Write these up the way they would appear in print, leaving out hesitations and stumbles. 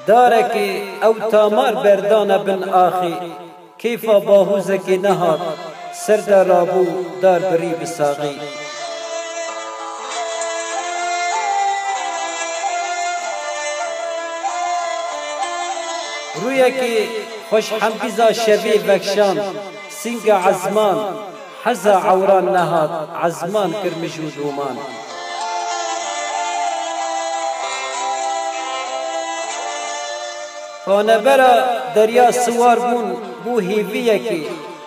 دارك او تامار بردان بن آخی کیفا باهوزك نهاد سرد رابو دار بری بساغی رویکی خوش حمبیزا شبی بکشان سنگ عزمان حزا عوران نهاد عزمان کرمجود رومان پانبرا دریا سوار بون بو هیویکی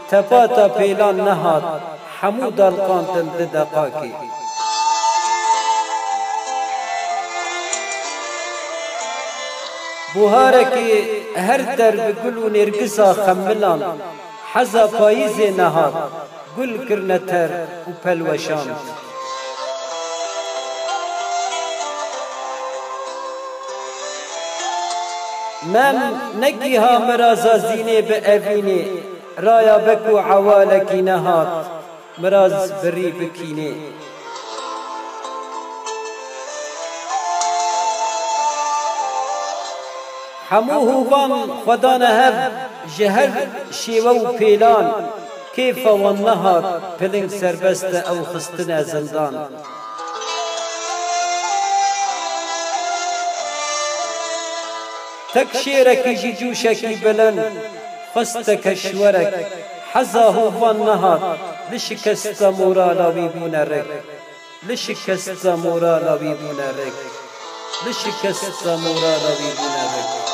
تپاتا پیلان نهاد حمو دالقانتن ددقاکی بوهارکی هر در بگل و نرگسا خملان حزا پاییز نهاد گل کرنتر و پلوشان من نگیها مرازا زینه به اوینه رایا بکو عوالکی نهاد مراز بری بکینه همو هوان خدا نهب جهر شیوه و پیلان کیف و نهاد پلنگ سربست او خستن زندان تک شیرکی جوشکی بلند خست کشورک حزا هوان نهاد لشکست مورالاوی بونرک لشکست مورالاوی بونرک لشکست مورالاوی بونرک